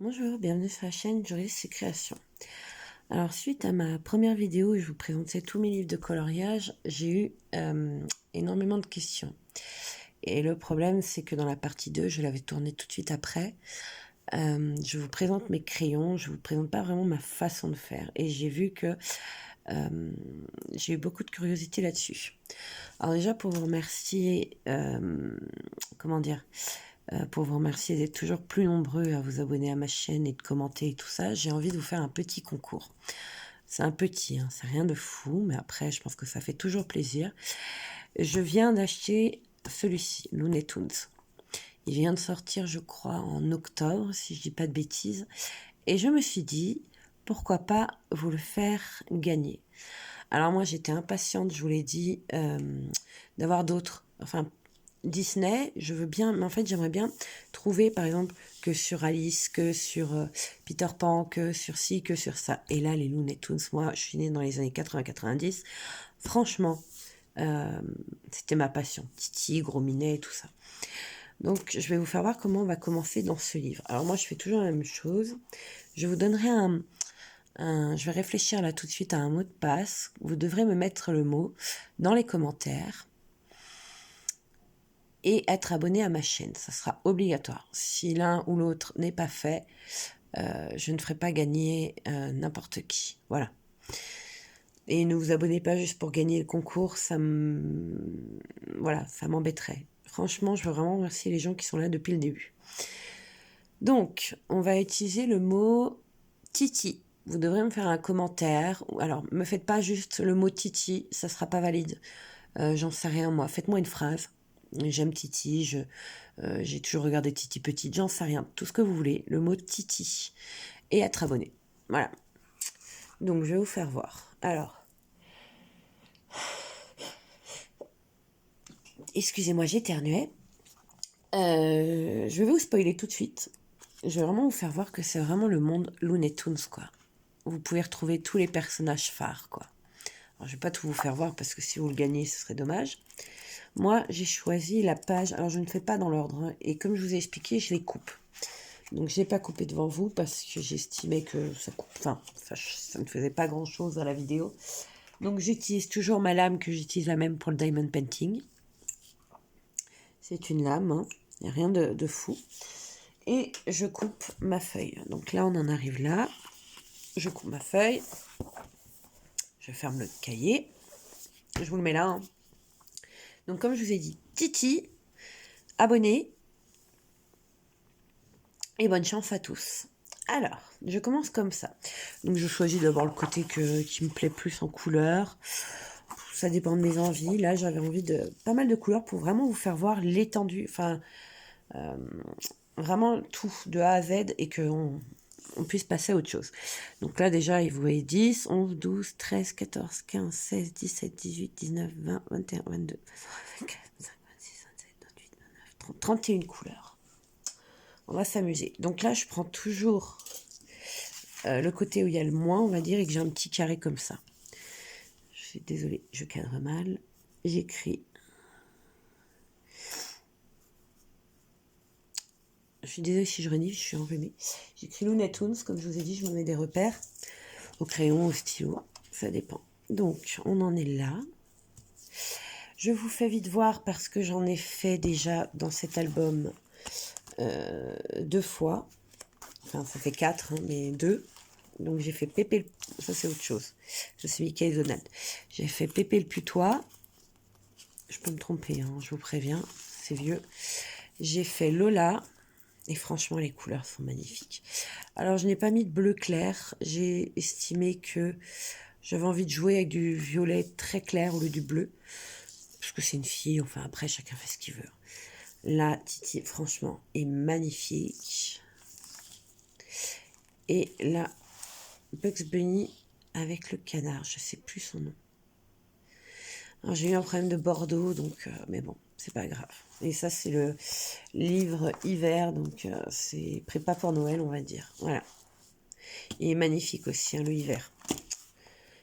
Bonjour, bienvenue sur la chaîne Joris et Création. Alors suite à ma première vidéo où je vous présentais tous mes livres de coloriage, j'ai eu énormément de questions. Et le problème c'est que dans la partie 2, je l'avais tournée tout de suite après. Je vous présente mes crayons, je vous présente pas vraiment ma façon de faire. Et j'ai vu que j'ai eu beaucoup de curiosité là-dessus. Alors déjà pour vous remercier, pour vous remercier d'être toujours plus nombreux à vous abonner à ma chaîne et de commenter et tout ça, j'ai envie de vous faire un petit concours. C'est un petit, hein, c'est rien de fou, mais après, je pense que ça fait toujours plaisir. Je viens d'acheter celui-ci, Looney Tunes. Il vient de sortir, je crois, en octobre, si je dis pas de bêtises. Et je me suis dit, pourquoi pas vous le faire gagner. Alors moi, j'étais impatiente, je vous l'ai dit, d'avoir d'autres, enfin, Disney, je veux bien, mais en fait, j'aimerais bien trouver, par exemple, que sur Alice, que sur Peter Pan, que sur ci, que sur ça. Et là, les Looney Tunes, moi, je suis née dans les années 80-90. Franchement, c'était ma passion. Titi, Gros Minet, tout ça. Donc, je vais vous faire voir comment on va commencer dans ce livre. Alors, moi, je fais toujours la même chose. Je vous donnerai je vais réfléchir là tout de suite à un mot de passe. Vous devrez me mettre le mot dans les commentaires et être abonné à ma chaîne. Ça sera obligatoire. Si l'un ou l'autre n'est pas fait, je ne ferai pas gagner n'importe qui. Voilà. Et ne vous abonnez pas juste pour gagner le concours, voilà, ça m'embêterait. Franchement, je veux vraiment remercier les gens qui sont là depuis le début. Donc, on va utiliser le mot Titi. Vous devrez me faire un commentaire. Alors, me faites pas juste le mot Titi, ça sera pas valide. J'en sais rien moi. Faites-moi une phrase. J'aime Titi, j'ai toujours regardé Titi petite, j'en sais rien. Tout ce que vous voulez, le mot Titi. Et être abonné. Voilà. Donc, je vais vous faire voir. Alors. Excusez-moi, j'éternuais. Je vais vous spoiler tout de suite. Je vais vraiment vous faire voir que c'est vraiment le monde Looney Tunes, quoi. Vous pouvez retrouver tous les personnages phares, quoi. Alors, je vais pas tout vous faire voir parce que si vous le gagnez, ce serait dommage. Moi, j'ai choisi la page. Alors, je ne fais pas dans l'ordre. Hein, et comme je vous ai expliqué, je les coupe. Donc, je n'ai pas coupé devant vous parce que j'estimais que ça coupe. Enfin, ça ne faisait pas grand-chose à la vidéo. Donc, j'utilise toujours ma lame que j'utilise la même pour le diamond painting. C'est une lame. Hein. Il n'y a rien de fou. Et je coupe ma feuille. Donc là, on en arrive là. Je coupe ma feuille. Je ferme le cahier. Je vous le mets là. Hein. Donc, comme je vous ai dit, Titi, abonnez. Et bonne chance à tous. Alors, je commence comme ça. Donc, je choisis d'abord le côté qui me plaît plus en couleur. Ça dépend de mes envies. Là, j'avais envie de pas mal de couleurs pour vraiment vous faire voir l'étendue. Enfin, vraiment tout de A à Z et qu'on puisse passer à autre chose. Donc là, déjà, vous voyez 10, 11, 12, 13, 14, 15, 16, 17, 18, 19, 20, 21, 22, 24, 25, 26, 27, 28, 29, 30, 31 couleurs. On va s'amuser. Donc là, je prends toujours le côté où il y a le moins, on va dire, et que j'ai un petit carré comme ça. Je suis désolée, je cadre mal. J'écris. Je suis désolée si je renifle, je suis enrhumée. J'écris Looney Tunes, comme je vous ai dit, je me mets des repères. Au crayon, au stylo, ça dépend. Donc, on en est là. Je vous fais vite voir parce que j'en ai fait déjà dans cet album 2 fois. Enfin, ça fait 4, hein, mais 2. Donc, j'ai fait Pépé le... Ça, c'est autre chose. Ça, c'est Mickey et Donald. J'ai fait Pépé le putois. Je peux me tromper, hein, je vous préviens. C'est vieux. J'ai fait Lola. Et franchement, les couleurs sont magnifiques. Alors, je n'ai pas mis de bleu clair. J'ai estimé que j'avais envie de jouer avec du violet très clair au lieu du bleu. Parce que c'est une fille. Enfin, après, chacun fait ce qu'il veut. Là, Titi, franchement, est magnifique. Et là, Bugs Bunny avec le canard. Je ne sais plus son nom. Alors, j'ai eu un problème de Bordeaux, donc... mais bon, c'est pas grave. Et ça, c'est le livre hiver, donc c'est prépa pour Noël, on va dire. Voilà. Il est magnifique aussi, hein, le hiver.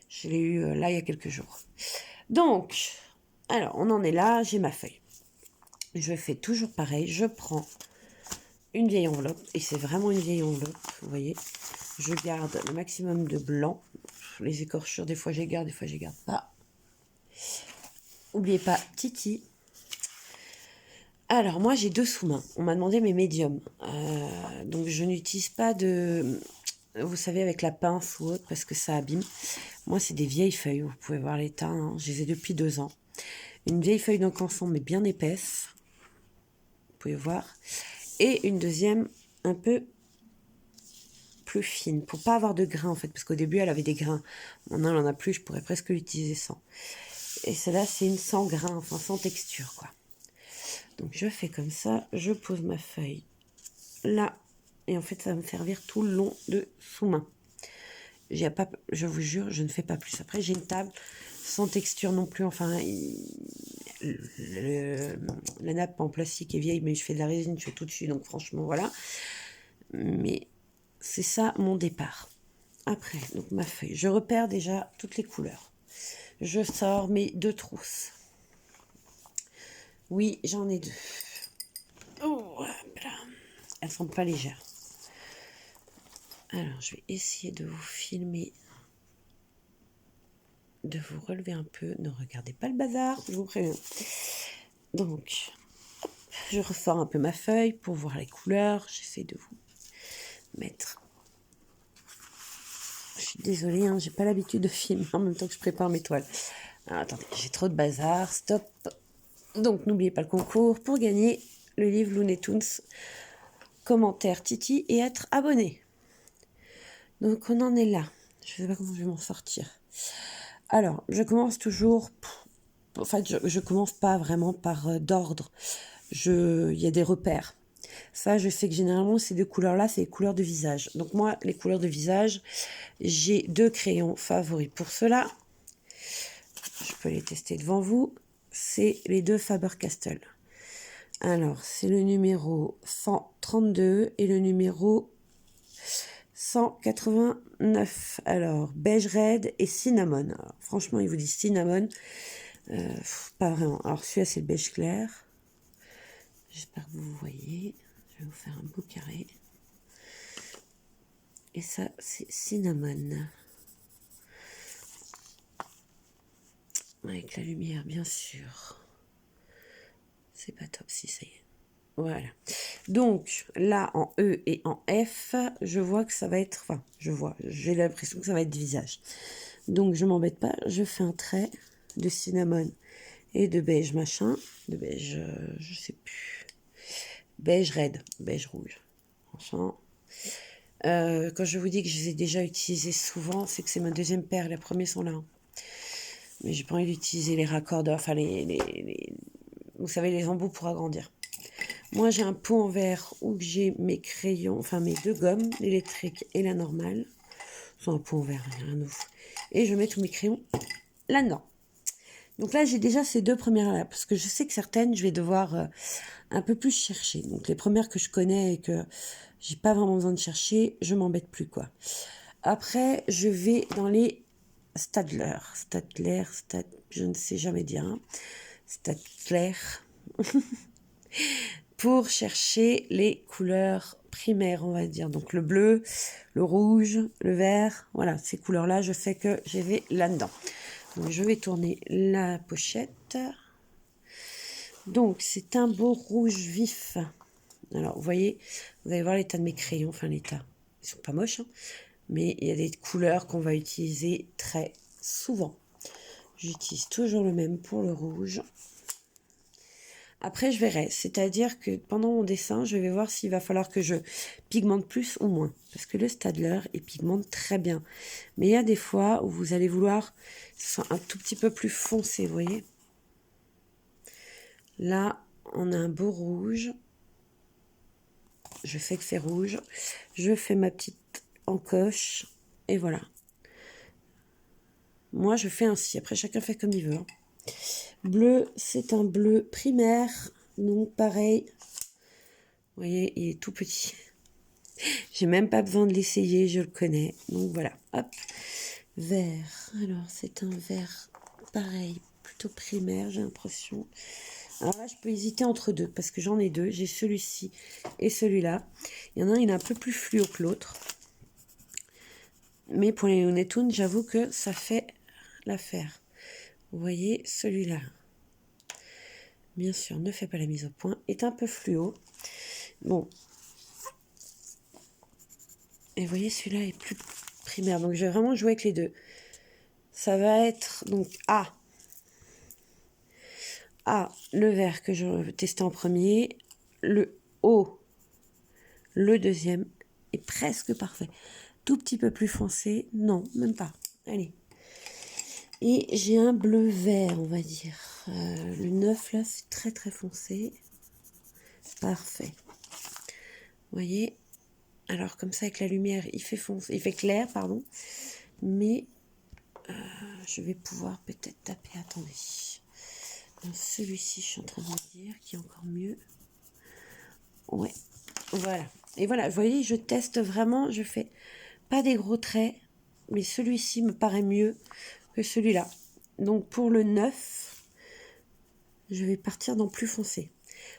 Je l'ai eu là, il y a quelques jours. Donc, alors, on en est là, j'ai ma feuille. Je fais toujours pareil, je prends une vieille enveloppe, et c'est vraiment une vieille enveloppe, vous voyez. Je garde le maximum de blanc. Les écorchures, des fois je les garde, des fois je les garde pas. N'oubliez pas Titi. Alors moi j'ai 2 sous-mains. On m'a demandé mes médiums. Donc je n'utilise pas de... Vous savez, avec la pince ou autre, parce que ça abîme. Moi c'est des vieilles feuilles, vous pouvez voir l'état. Hein. Je les ai depuis 2 ans. Une vieille feuille d'encanson, mais bien épaisse. Vous pouvez voir. Et une deuxième un peu plus fine, pour pas avoir de grains en fait, parce qu'au début elle avait des grains. Maintenant elle en a plus, je pourrais presque l'utiliser sans. Et celle-là c'est une sans grains, enfin sans texture quoi. Donc je fais comme ça, je pose ma feuille là, et en fait ça va me servir tout le long de sous-main. Pas, je vous jure, je ne fais pas plus. Après j'ai une table sans texture non plus, enfin la nappe en plastique est vieille, mais je fais de la résine, je fais tout dessus, donc franchement voilà. Mais c'est ça mon départ. Après, donc ma feuille, je repère déjà toutes les couleurs. Je sors mes 2 trousses. Oui, j'en ai 2. Oh, elles sont pas légères. Alors, je vais essayer de vous filmer, de vous relever un peu. Ne regardez pas le bazar, je vous préviens. Donc, hop, je ressors un peu ma feuille pour voir les couleurs. J'essaie de vous mettre. Je suis désolée, hein, j'ai pas l'habitude de filmer en même temps que je prépare mes toiles. Alors, attendez, j'ai trop de bazar. Stop. Donc, n'oubliez pas le concours pour gagner le livre Looney Tunes, commentaire Titi et être abonné. Donc, on en est là. Je ne sais pas comment je vais m'en sortir. Alors, je commence toujours... En fait, je commence pas vraiment par d'ordre. Il y a des repères. Ça, je sais que généralement, ces 2 couleurs-là, c'est les couleurs de visage. Donc moi, les couleurs de visage, j'ai 2 crayons favoris. Pour cela, je peux les tester devant vous. C'est les 2 Faber-Castell. Alors, c'est le numéro 132 et le numéro 189. Alors, beige red et cinnamon. Alors, franchement, il vous dit cinnamon. Pas vraiment. Alors, celui-là, c'est le beige clair. J'espère que vous voyez. Je vais vous faire un beau carré. Et ça, c'est cinnamon. Avec la lumière, bien sûr. C'est pas top si ça y est. Voilà. Donc, là, en E et en F, je vois que ça va être... Enfin, j'ai l'impression que ça va être visage. Donc, je m'embête pas. Je fais un trait de cinnamon et de beige machin. De beige, je sais plus. Beige red, beige rouge. Franchement. Quand je vous dis que je les ai déjà utilisés souvent, c'est que c'est ma 2e paire. Les premiers sont là. Hein. Mais j'ai pas envie d'utiliser les raccordeurs, enfin vous savez, les embouts pour agrandir. Moi, j'ai un pot en verre où j'ai mes crayons, enfin mes 2 gommes, l'électrique et la normale. C'est un pot en verre, rien de ouf. Et je mets tous mes crayons là-dedans. Donc là, j'ai déjà ces 2 premières-là, parce que je sais que certaines, je vais devoir un peu plus chercher. Donc les premières que je connais et que j'ai pas vraiment besoin de chercher, je m'embête plus, quoi. Après, je vais dans les Stadler, je ne sais jamais dire, hein. Stadler, pour chercher les couleurs primaires, on va dire. Donc le bleu, le rouge, le vert, voilà, ces couleurs-là, je sais que je vais là-dedans. Donc je vais tourner la pochette. Donc c'est un beau rouge vif. Alors vous voyez, vous allez voir l'état de mes crayons, enfin l'état, ils sont pas moches, hein, mais il y a des couleurs qu'on va utiliser très souvent. J'utilise toujours le même pour le rouge. Après, je verrai. C'est-à-dire que pendant mon dessin, je vais voir s'il va falloir que je pigmente plus ou moins. Parce que le Stadler, il pigmente très bien. Mais il y a des fois où vous allez vouloir que ce soit un tout petit peu plus foncé, vous voyez. Là, on a un beau rouge. Je sais que c'est rouge. Je fais ma petite encoche. Et voilà. Moi, je fais ainsi. Après, chacun fait comme il veut. Hein. Bleu, c'est un bleu primaire. Donc, pareil. Vous voyez, il est tout petit. J'ai même pas besoin de l'essayer, je le connais. Donc, voilà. Hop. Vert. Alors, c'est un vert pareil. Plutôt primaire, j'ai l'impression. Alors là, je peux hésiter entre deux, parce que j'en ai deux. J'ai celui-ci et celui-là. Il y en a un, il est un peu plus fluo que l'autre. Mais pour les Looney Tunes, j'avoue que ça fait l'affaire. Vous voyez, celui-là, bien sûr, ne fait pas la mise au point, est un peu fluo. Bon. Et vous voyez, celui-là est plus primaire. Donc, je vais vraiment jouer avec les deux. Ça va être, donc, A, le vert que je testais en premier. Le O, le deuxième, est presque parfait. Tout petit peu plus foncé. Non, même pas. Allez. Et j'ai un bleu vert, on va dire. Le 9, là, c'est très, très foncé. Parfait. Vous voyez? Alors, comme ça, avec la lumière, il fait foncé, il fait clair, pardon. Mais je vais pouvoir peut-être taper. Attendez. Dans celui-ci, je suis en train de me dire, qui est encore mieux. Ouais. Voilà. Et voilà, vous voyez, je teste vraiment. Je fais pas des gros traits. Mais celui-ci me paraît mieux que celui-là. Donc, pour le 9, je vais partir dans plus foncé.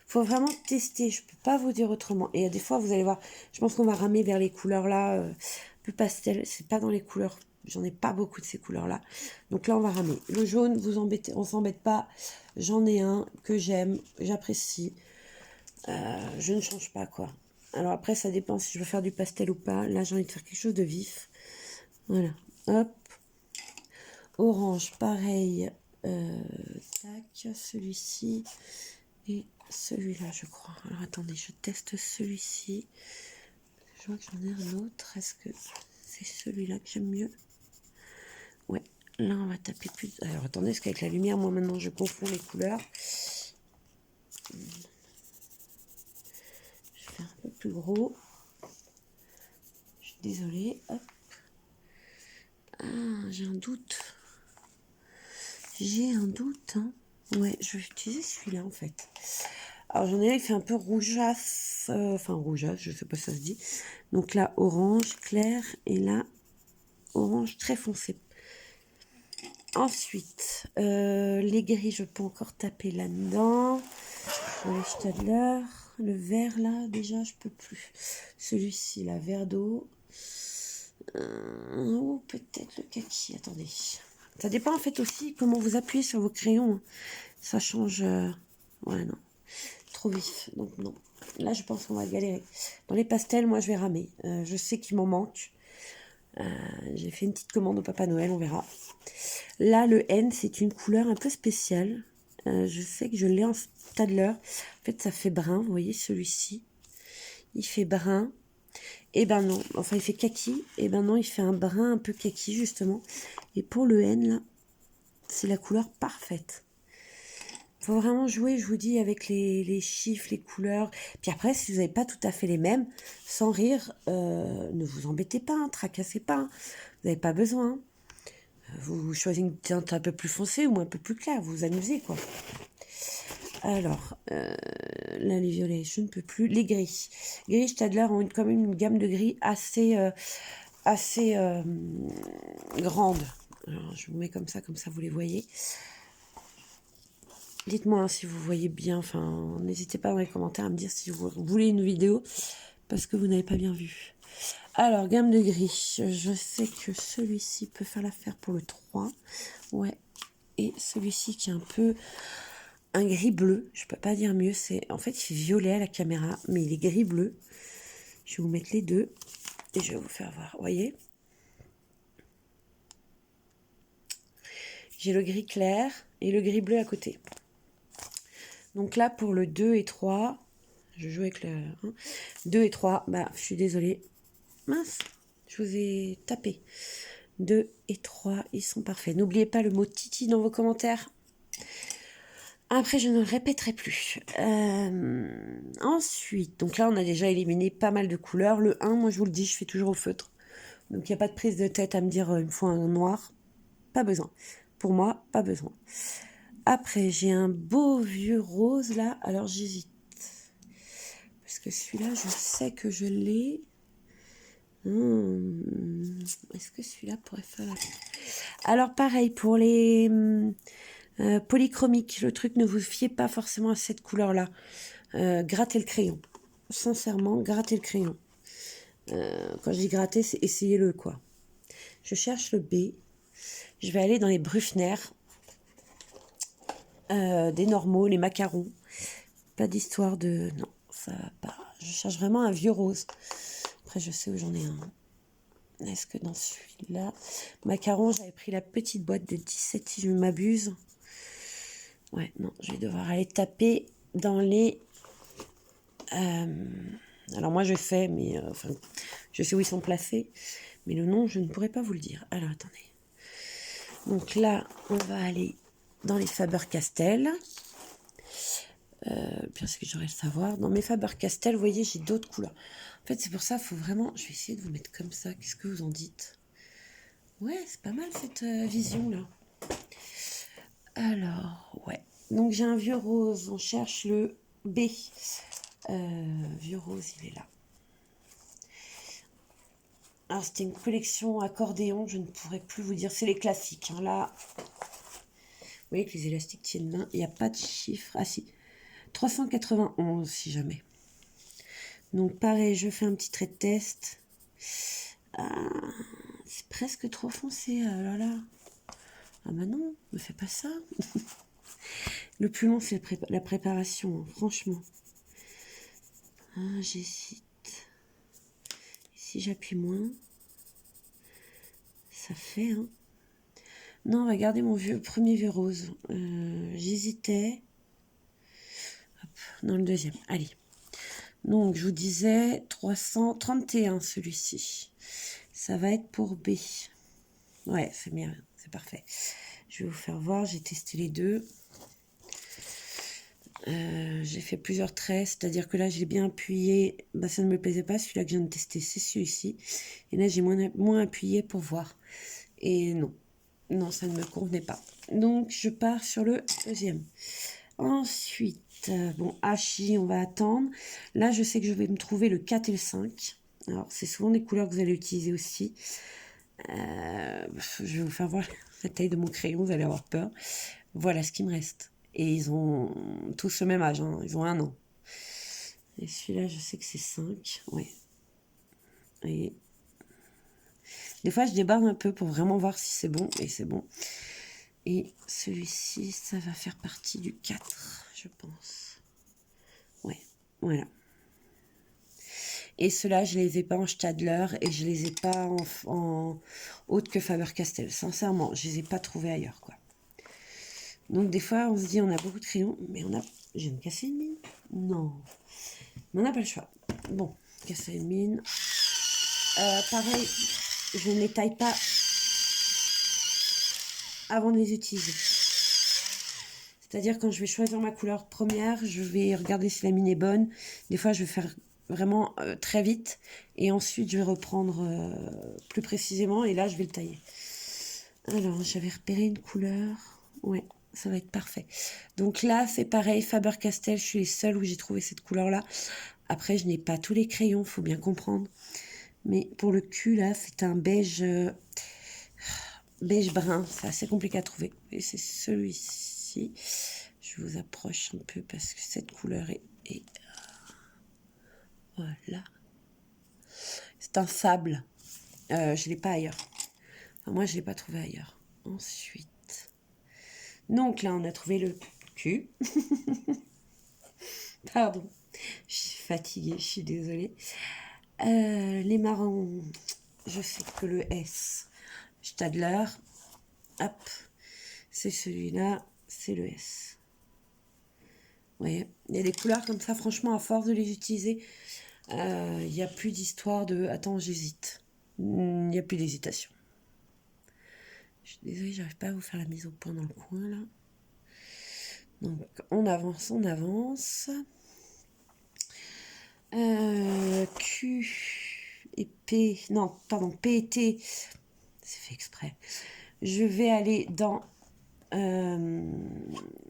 Faut vraiment tester, je peux pas vous dire autrement. Et des fois, vous allez voir, je pense qu'on va ramer vers les couleurs là, plus pastel. C'est pas dans les couleurs, j'en ai pas beaucoup de ces couleurs là. Donc là, on va ramer. Le jaune, vous embêtez, on s'embête pas. J'en ai un que j'aime, j'apprécie. Je ne change pas quoi. Alors après, ça dépend si je veux faire du pastel ou pas. Là, j'ai envie de faire quelque chose de vif. Voilà, hop. Orange, pareil. Tac, celui-ci. Et celui-là, je crois. Alors attendez, je teste celui-ci. Je vois que j'en ai un autre. Est-ce que c'est celui-là que j'aime mieux? Ouais, là on va taper plus. Alors attendez, parce qu'avec la lumière, moi maintenant je confonds les couleurs. Je fais un peu plus gros. Je suis désolée. Hop. Ah, j'ai un doute. J'ai un doute. Hein. Ouais, je vais utiliser celui-là en fait. Alors j'en ai un qui fait un peu rougeâtre, enfin rougeâtre, je sais pas si ça se dit. Donc là, orange clair et là, orange très foncé. Ensuite, les gris, je peux encore taper là-dedans. Le Stadler, le vert là, déjà, je peux plus. Celui-ci, la vert d'eau. Ou peut-être le kaki, attendez. Ça dépend en fait aussi comment vous appuyez sur vos crayons. Ça change. Ouais, non. Trop vif. Donc, non. Là, je pense qu'on va galérer. Dans les pastels, moi, je vais ramer. Je sais qu'il m'en manque. J'ai fait une petite commande au Papa Noël, on verra. Là, le N, c'est une couleur un peu spéciale. Je sais que je l'ai en Stadler. En fait, ça fait brun. Vous voyez, celui-ci. Il fait brun. Et ben non. Enfin, il fait kaki. Et ben non, il fait un brun un peu kaki, justement. Et pour le N, là, c'est la couleur parfaite. Faut vraiment jouer, je vous dis, avec les chiffres, les couleurs. Puis après, si vous n'avez pas tout à fait les mêmes, sans rire, ne vous embêtez pas, hein, tracassez pas. Hein. Vous n'avez pas besoin. Vous choisissez une teinte un peu plus foncée ou un peu plus claire. Vous vous amusez, quoi. Alors, là, les violets, je ne peux plus. Les gris. Les gris Stadler ont quand même une gamme de gris assez grande. Alors, je vous mets comme ça vous les voyez. Dites-moi hein, si vous voyez bien, enfin, n'hésitez pas dans les commentaires à me dire si vous voulez une vidéo, parce que vous n'avez pas bien vu. Alors, gamme de gris, je sais que celui-ci peut faire l'affaire pour le 3, ouais, et celui-ci qui est un peu un gris bleu, je peux pas dire mieux, c'est en fait il fait violet à la caméra, mais il est gris bleu. Je vais vous mettre les deux, et je vais vous faire voir, vous voyez. J'ai le gris clair et le gris bleu à côté. Donc là, pour le 2 et 3, je joue avec le 2 et 3, bah, je suis désolée. Mince, je vous ai tapé. 2 et 3, ils sont parfaits. N'oubliez pas le mot Titi dans vos commentaires. Après, je ne le répéterai plus. Ensuite, donc là, on a déjà éliminé pas mal de couleurs. Le 1, moi, je vous le dis, je fais toujours au feutre. Donc, il n'y a pas de prise de tête à me dire, il me faut un noir. Pas besoin. Pour moi, pas besoin. Après, j'ai un beau vieux rose, là. Alors, j'hésite. Parce que celui-là, je sais que je l'ai. Est-ce que celui-là pourrait faire la... Alors, pareil, pour les Polychromique, le truc, ne vous fiez pas forcément à cette couleur-là. Grattez le crayon. Sincèrement, grattez le crayon. Quand je dis gratter, c'est essayez-le, quoi. Je cherche le B. Je vais aller dans les Bruckner. Des normaux, les macarons. Pas d'histoire de... Non, ça va pas. Je cherche vraiment un vieux rose. Après, je sais où j'en ai un. Est-ce que dans celui-là... Macarons, j'avais pris la petite boîte de 17 si je ne m'abuse. Ouais, non, je vais devoir aller taper dans les... Alors moi, je sais, mais... enfin, je sais où ils sont placés. Mais le nom, je ne pourrais pas vous le dire. Alors, attendez. Donc là, on va aller dans les Faber-Castell. Bien sûr que j'aurais le savoir. Dans mes Faber-Castell, vous voyez, j'ai d'autres couleurs. En fait, c'est pour ça, il faut vraiment... Je vais essayer de vous mettre comme ça. Qu'est-ce que vous en dites? Ouais, c'est pas mal cette vision-là. Alors, ouais. Donc, j'ai un vieux rose. On cherche le B. Vieux rose, il est là. Alors, c'était une collection accordéon. Je ne pourrais plus vous dire. C'est les classiques. Hein. Là, vous voyez que les élastiques tiennent bien. Il n'y a pas de chiffre. Ah, si. 391, si jamais. Donc, pareil, je fais un petit trait de test. Ah, c'est presque trop foncé. Ah là là. Ah bah non, ne fais pas ça. Le plus long, c'est la préparation, hein, franchement. Ah, j'hésite. Si j'appuie moins, ça fait, hein. Non, on va garder mon premier vieux rose. J'hésitais. Hop, dans le deuxième. Allez. Donc, je vous disais 331, celui-ci. Ça va être pour B. Ouais, c'est bien, c'est parfait. Je vais vous faire voir, j'ai testé les deux. J'ai fait plusieurs traits, c'est-à-dire que là j'ai bien appuyé, bah, ça ne me plaisait pas, celui-là que je viens de tester c'est celui-ci, et là j'ai moins appuyé pour voir, et non ça ne me convenait pas, donc je pars sur le deuxième. Ensuite, bon HJ on va attendre, là je sais que je vais me trouver le 4 et le 5, alors c'est souvent des couleurs que vous allez utiliser aussi, je vais vous faire voir la taille de mon crayon, vous allez avoir peur, voilà ce qui me reste. Et ils ont tous le même âge, hein. Ils ont 1 an. Et celui-là, je sais que c'est 5. Ouais. Et des fois, je débarre un peu pour vraiment voir si c'est bon. Et c'est bon. Et celui-ci, ça va faire partie du 4, je pense. Ouais, voilà. Et ceux-là, je les ai pas en Stadler et je les ai pas en autre que Faber-Castell. Sincèrement, je les ai pas trouvés ailleurs, quoi. Donc des fois, on se dit, on a beaucoup de crayons, mais on a... Je viens de casser une mine? Non. Mais on n'a pas le choix. Bon, casser une mine. Pareil, je ne les taille pas avant de les utiliser. C'est-à-dire quand je vais choisir ma couleur première, je vais regarder si la mine est bonne. Des fois, je vais faire vraiment très vite. Et ensuite, je vais reprendre plus précisément. Et là, je vais le tailler. Alors, j'avais repéré une couleur. Ouais, ça va être parfait. Donc là, c'est pareil, Faber-Castell, je suis les seuls où j'ai trouvé cette couleur-là. Après, je n'ai pas tous les crayons, faut bien comprendre. Mais pour le cul, là, c'est un beige, beige brun. C'est assez compliqué à trouver. Et c'est celui-ci. Je vous approche un peu parce que cette couleur est... Voilà. C'est un sable. Je ne l'ai pas ailleurs. Enfin, moi, je ne l'ai pas trouvé ailleurs. Ensuite... Donc là, on a trouvé le cul. Pardon. Je suis fatiguée, je suis désolée. Les marrons, je sais que le S, Stadler, hop, c'est celui-là, c'est le S. Vous voyez, il y a des couleurs comme ça, franchement, à force de les utiliser, il n'y a plus d'histoire de « attends, j'hésite ». Il n'y a plus d'hésitation. Je suis désolée, j'arrive pas à vous faire la mise au point dans le coin, là. Donc, on avance, on avance. Q et P, non, pardon, P et T, c'est fait exprès. Je vais aller dans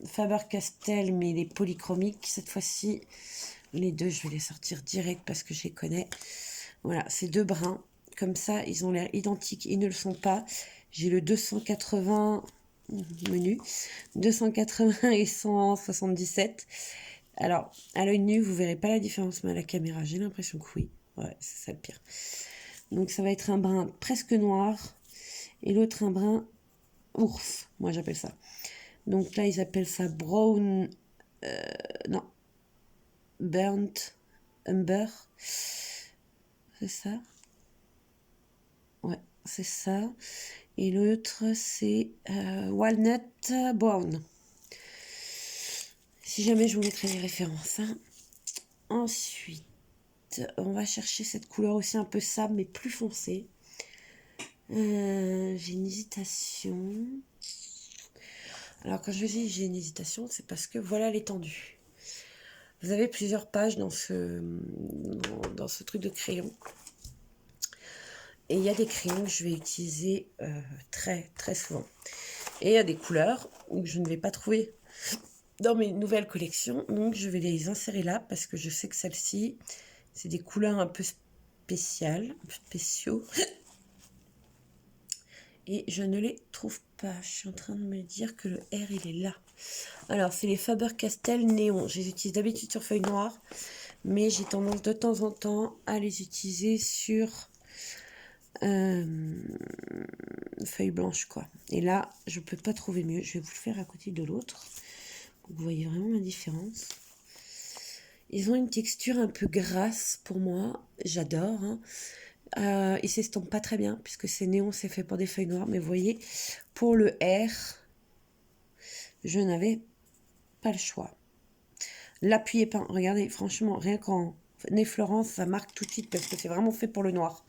Faber-Castell, mais les polychromiques, cette fois-ci. Les deux, je vais les sortir direct parce que je les connais. Voilà, ces deux bruns, comme ça, ils ont l'air identiques, ils ne le sont pas. J'ai le 280, menu, 280 et 177. Alors, à l'œil nu, vous verrez pas la différence, mais à la caméra, j'ai l'impression que oui. Ouais, c'est ça le pire. Donc, ça va être un brun presque noir et l'autre un brun ours, moi j'appelle ça. Donc là, ils appellent ça brown, non, burnt umber. C'est ça? Ouais, c'est ça. Et l'autre, c'est walnut brown. Si jamais, je vous mettrai les références. Hein. Ensuite, on va chercher cette couleur aussi un peu sable, mais plus foncée. J'ai une hésitation. Alors, quand je dis j'ai une hésitation, c'est parce que voilà l'étendue. Vous avez plusieurs pages dans ce truc de crayon. Et il y a des crayons que je vais utiliser très très souvent. Et il y a des couleurs où je ne vais pas trouver dans mes nouvelles collections. Donc je vais les insérer là parce que je sais que celles-ci, c'est des couleurs un peu spéciaux. Et je ne les trouve pas. Je suis en train de me dire que le R, il est là. Alors, c'est les Faber-Castell Néon. Je les utilise d'habitude sur feuille noire. Mais j'ai tendance de temps en temps à les utiliser sur feuille blanche, quoi. Et là, je peux pas trouver mieux. Je vais vous le faire à côté de l'autre. Vous voyez vraiment la différence. Ils ont une texture un peu grasse pour moi. J'adore. Hein. Ils s'estompent pas très bien puisque c'est néon, c'est fait pour des feuilles noires. Mais vous voyez, pour le R, je n'avais pas le choix. L'appui est peint. Regardez, franchement, rien qu'en effleurant, ça marque tout de suite parce que c'est vraiment fait pour le noir.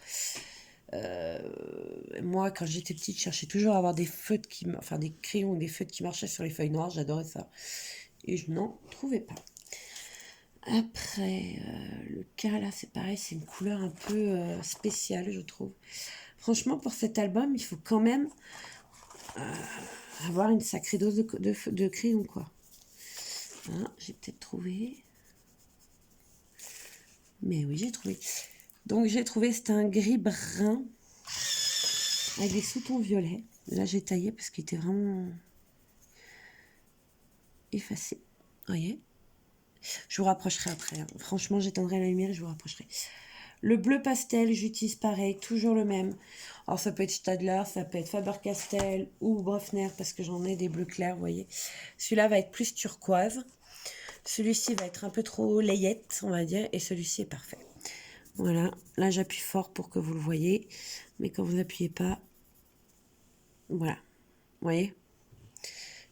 Moi, quand j'étais petite, je cherchais toujours à avoir des feutres des crayons ou des feutres qui marchaient sur les feuilles noires. J'adorais ça. Et je n'en trouvais pas. Après, le cas là, c'est pareil, c'est une couleur un peu spéciale, je trouve. Franchement, pour cet album, il faut quand même avoir une sacrée dose de crayon, quoi. Hein, j'ai peut-être trouvé. Mais oui, j'ai trouvé. Donc, j'ai trouvé, c'était un gris brun avec des sous-tons violets. Là, j'ai taillé parce qu'il était vraiment effacé. Vous voyez ? Je vous rapprocherai après. Hein. Franchement, j'éteindrai la lumière et je vous rapprocherai. Le bleu pastel, j'utilise pareil, toujours le même. Alors, ça peut être Stadler, ça peut être Faber-Castell ou Brofner parce que j'en ai des bleus clairs, vous voyez. Celui-là va être plus turquoise. Celui-ci va être un peu trop layette, on va dire. Et celui-ci est parfait. Voilà. Là, j'appuie fort pour que vous le voyez. Mais quand vous n'appuyez pas, voilà. Vous voyez ?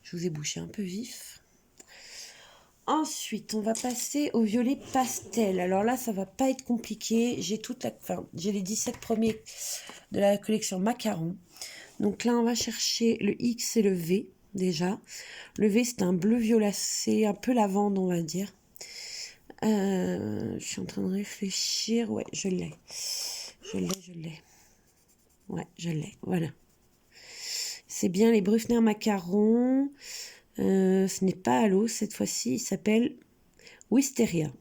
Je vous ai bouché un peu vif. Ensuite, on va passer au violet pastel. Alors là, ça va pas être compliqué. J'ai les 17 premiers de la collection Macaron. Donc là, on va chercher le X et le V, déjà. Le V, c'est un bleu violacé, un peu lavande, on va dire. Je suis en train de réfléchir. Ouais, je l'ai. Ouais, je l'ai. Voilà. C'est bien les Brufner Macaron. Ce n'est pas à l'eau cette fois-ci, il s'appelle Wisteria.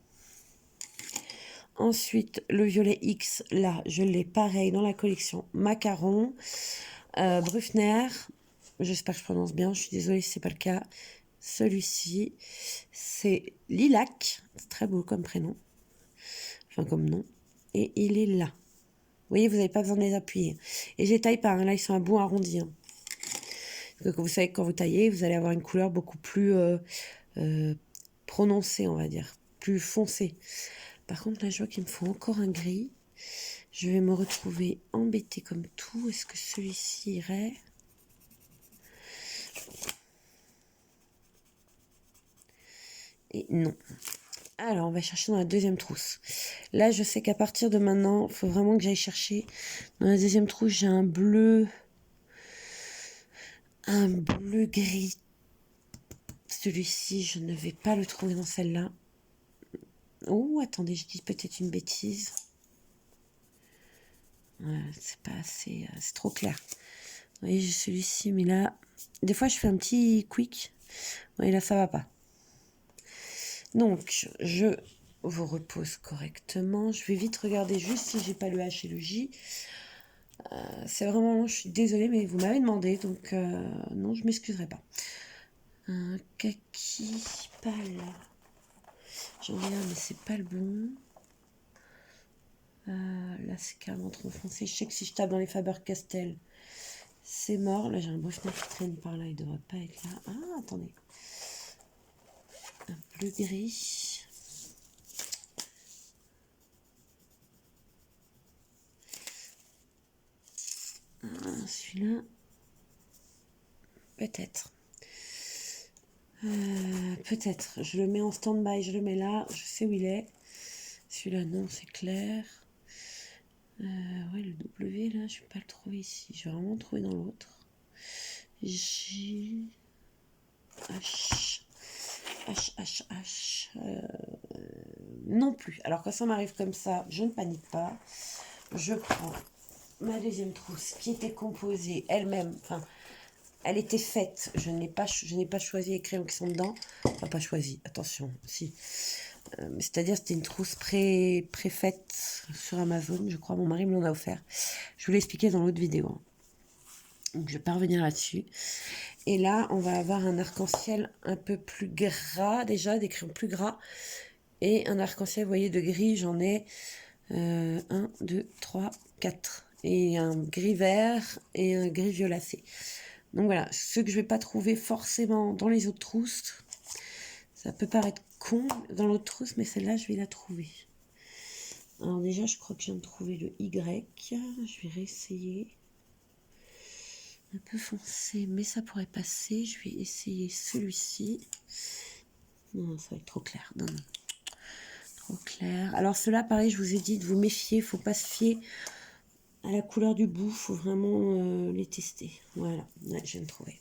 Ensuite, le violet X, là, je l'ai pareil dans la collection Macaron. Brufner, j'espère que je prononce bien, je suis désolée si ce n'est pas le cas. Celui-ci, c'est Lilac, c'est très beau comme prénom, enfin comme nom, et il est là. Vous voyez, vous n'avez pas besoin de les appuyer. Et je les taille pas, hein. Là ils sont un bout arrondi. Hein. Donc, vous savez que quand vous taillez, vous allez avoir une couleur beaucoup plus prononcée, on va dire, plus foncée. Par contre, là, je vois qu'il me faut encore un gris. Je vais me retrouver embêtée comme tout. Est-ce que celui-ci irait ? Et non. Alors, on va chercher dans la deuxième trousse. Là, je sais qu'à partir de maintenant, il faut vraiment que j'aille chercher. Dans la deuxième trousse, j'ai un bleu gris. Celui-ci, je ne vais pas le trouver dans celle-là. Oh, attendez, je dis peut-être une bêtise. C'est pas assez... c'est trop clair. Vous voyez, j'ai celui-ci, mais là... Des fois, je fais un petit quick. Oui, là, ça va pas. Donc, je vous repose correctement. Je vais vite regarder juste si j'ai pas le H et le J. C'est vraiment long, je suis désolée, mais vous m'avez demandé, donc non, je m'excuserai pas. Un kaki pâle. J'en ai un, mais c'est pas le bon. Là, c'est carrément trop foncé. Je sais que si je tape dans les Faber-Castell, c'est mort. Là, j'ai un beau qui traîne par là, il devrait pas être là. Ah, attendez. Un bleu gris. Celui-là, peut-être. Peut-être. Je le mets en stand-by, je le mets là. Je sais où il est. Celui-là, non, c'est clair. Ouais, le W, là, je vais pas le trouver ici. Je vais vraiment le trouver dans l'autre. J... H... H... Non plus. Alors, quand ça m'arrive comme ça, je ne panique pas. Je prends ma deuxième trousse qui était composée elle-même, enfin, elle était faite. Je n'ai pas choisi les crayons qui sont dedans. Enfin, pas choisi, attention, si. C'est-à-dire, c'était une trousse pré-faite sur Amazon, je crois. Mon mari me l'en a offert. Je vous l'ai expliqué dans l'autre vidéo. Donc, je vais pas revenir là-dessus. Et là, on va avoir un arc-en-ciel un peu plus gras, déjà, des crayons plus gras. Et un arc-en-ciel, vous voyez, de gris, j'en ai 1, 2, 3, 4. Et un gris vert et un gris violacé. Donc voilà, ceux que je vais pas trouver forcément dans les autres trousses. Ça peut paraître con dans l'autre trousse, mais celle-là, je vais la trouver. Alors déjà, je crois que je viens de trouver le Y. Je vais réessayer. Un peu foncé, mais ça pourrait passer. Je vais essayer celui-ci. Non, ça va être trop clair. Non, non. Trop clair. Alors ceux-là, pareil, je vous ai dit de vous méfier. Faut pas se fier à la couleur du bout. Faut vraiment les tester. Voilà, ouais, je viens de trouver.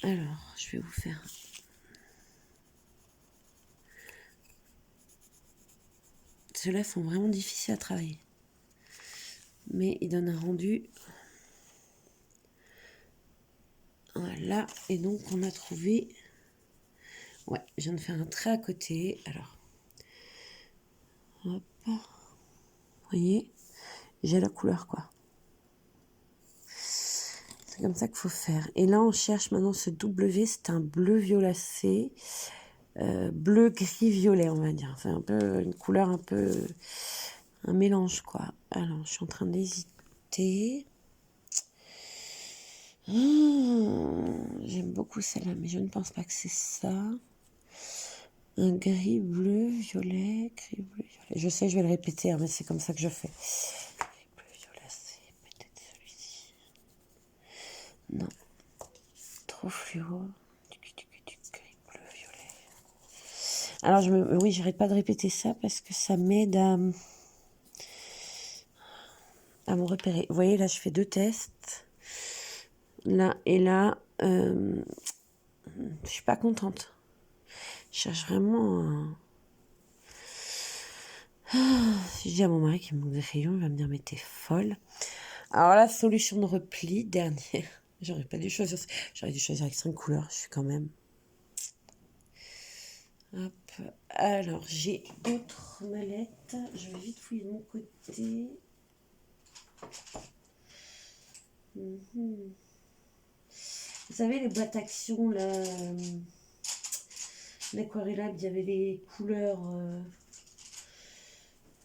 Alors, je vais vous faire... Ceux-là sont vraiment difficiles à travailler. Mais ils donnent un rendu. Voilà. Et donc, on a trouvé... Ouais, je viens de faire un trait à côté. Alors, hop. Vous voyez, j'ai la couleur, quoi. C'est comme ça qu'il faut faire. Et là, on cherche maintenant ce W. C'est un bleu violacé. Bleu, gris, violet, on va dire. C'est un peu une couleur un peu... un mélange, quoi. Alors, je suis en train d'hésiter. J'aime beaucoup celle-là, mais je ne pense pas que c'est ça. Un gris, bleu, violet, gris, bleu, violet. Je sais, je vais le répéter, hein, mais c'est comme ça que je fais. Gris, bleu, violet, c'est peut-être celui-ci. Non. Trop fluo. Gris, bleu, violet. Alors, oui, j'arrête pas de répéter ça parce que ça m'aide à me repérer. Vous voyez, là, je fais 2 tests. Là et là. Je suis pas contente. Je cherche vraiment Si je dis à mon mari qu'il me manque des crayons, il va me dire mais t'es folle. Alors la solution de repli, dernière. J'aurais pas dû choisir. J'aurais dû choisir avec 5 couleurs. Je suis quand même. Hop. Alors j'ai d'autres mallettes. Je vais vite fouiller de mon côté. Vous savez les boîtes action là. L'Aquarellab, il y avait les couleurs.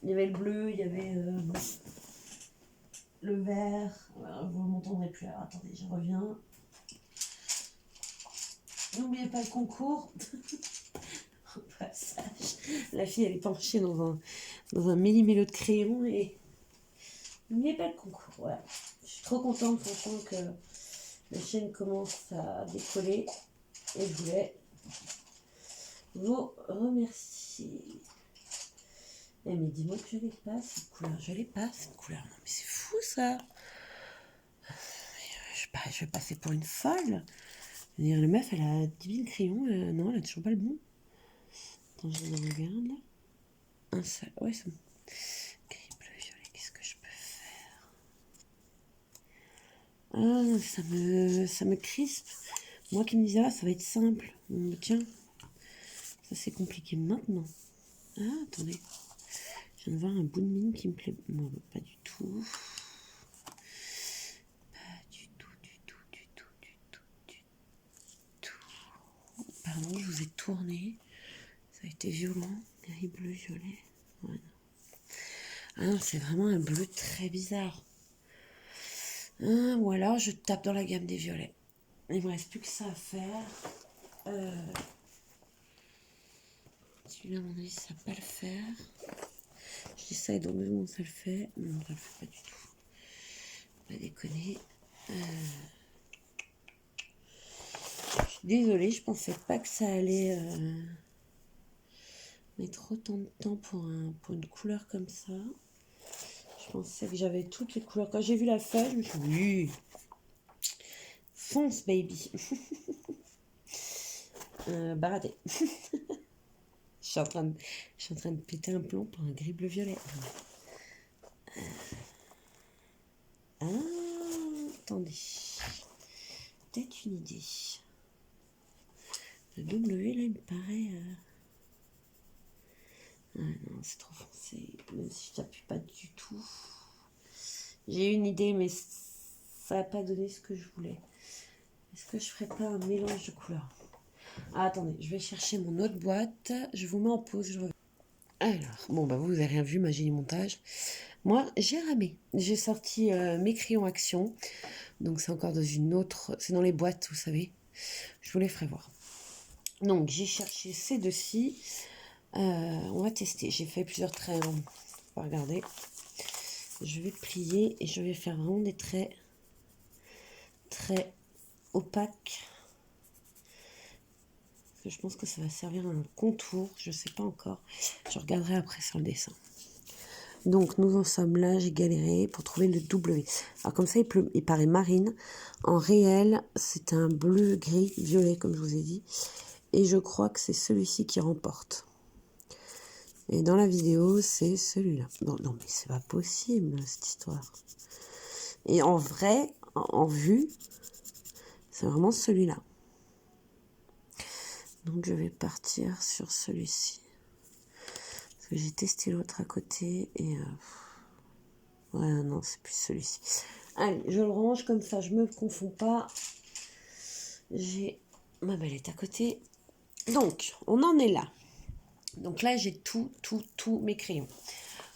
Il y avait le bleu, il y avait le vert. Vous ne m'entendrez plus. Alors attendez, je reviens. N'oubliez pas le concours. Au passage. La fille, elle est penchée dans un millimélo de crayon et n'oubliez pas le concours. Voilà. Je suis trop contente, franchement, que la chaîne commence à décoller et je voulais vous remercier. Eh mais dis-moi que je l'ai pas cette couleur. Je l'ai pas cette couleur. Non mais c'est fou ça. Je vais passer pour une folle. Je veux dire, la meuf, elle a 10 000 crayons. Non, elle a toujours pas le bon. Attends, je regarde là. Un seul. Ouais, c'est bon. Gris, bleu, violet, qu'est-ce que je peux faire? Ah, ça me crispe. Moi qui me disais, ah, ça va être simple. Tiens, ça c'est compliqué maintenant. Ah, attendez. Je viens de voir un bout de mine qui me plaît. Non, pas du tout. vraiment, je vous ai tourné. Ça a été violent. Gris, bleu, violet. Ouais. Ah non, c'est vraiment un bleu très bizarre. Ou alors, je tape dans la gamme des violets. Il me reste plus que ça à faire. Celui-là, à mon avis, ça va pas le faire. Je dis ça et donc ça le fait. Non, ça le fait pas du tout. Pas déconner. Je suis désolée, je pensais pas que ça allait mettre autant de temps pour une couleur comme ça. Je pensais que j'avais toutes les couleurs. Quand j'ai vu la feuille, je me suis dit, oui, fonce baby. Baradé. je suis en train de péter un plomb pour un gris bleu violet. Ah, attendez. Peut-être une idée. Le W là, il me paraît. Ah non, c'est trop foncé. Même si je n'appuie pas du tout. J'ai une idée, mais ça n'a pas donné ce que je voulais. Est-ce que je ferais pas un mélange de couleurs? Ah, attendez, je vais chercher mon autre boîte. Je vous mets en pause, je reviens. Alors, bon, bah vous n'avez rien vu, ma génie montage. Moi, j'ai ramé. J'ai sorti mes crayons Action. Donc, c'est encore dans une autre... C'est dans les boîtes, vous savez. Je vous les ferai voir. Donc, j'ai cherché ces deux-ci. On va tester. J'ai fait plusieurs traits. On va regarder. Je vais plier et je vais faire vraiment des traits très opaques. Parce que je pense que ça va servir à un contour. Je ne sais pas encore. Je regarderai après sur le dessin. Donc, nous en sommes là. J'ai galéré pour trouver le W. Alors, comme ça, il paraît marine. En réel, c'est un bleu, gris, violet, comme je vous ai dit. Et je crois que c'est celui-ci qui remporte. Et dans la vidéo, c'est celui-là. Non, non, mais c'est pas possible, cette histoire. Et en vrai, en vue, c'est vraiment celui-là. Donc, je vais partir sur celui-ci. Parce que j'ai testé l'autre à côté et... ouais, non, c'est plus celui-ci. Allez, je le range comme ça, je me confonds pas. J'ai ma belette à côté. Donc, on en est là. Donc là, j'ai tous mes crayons.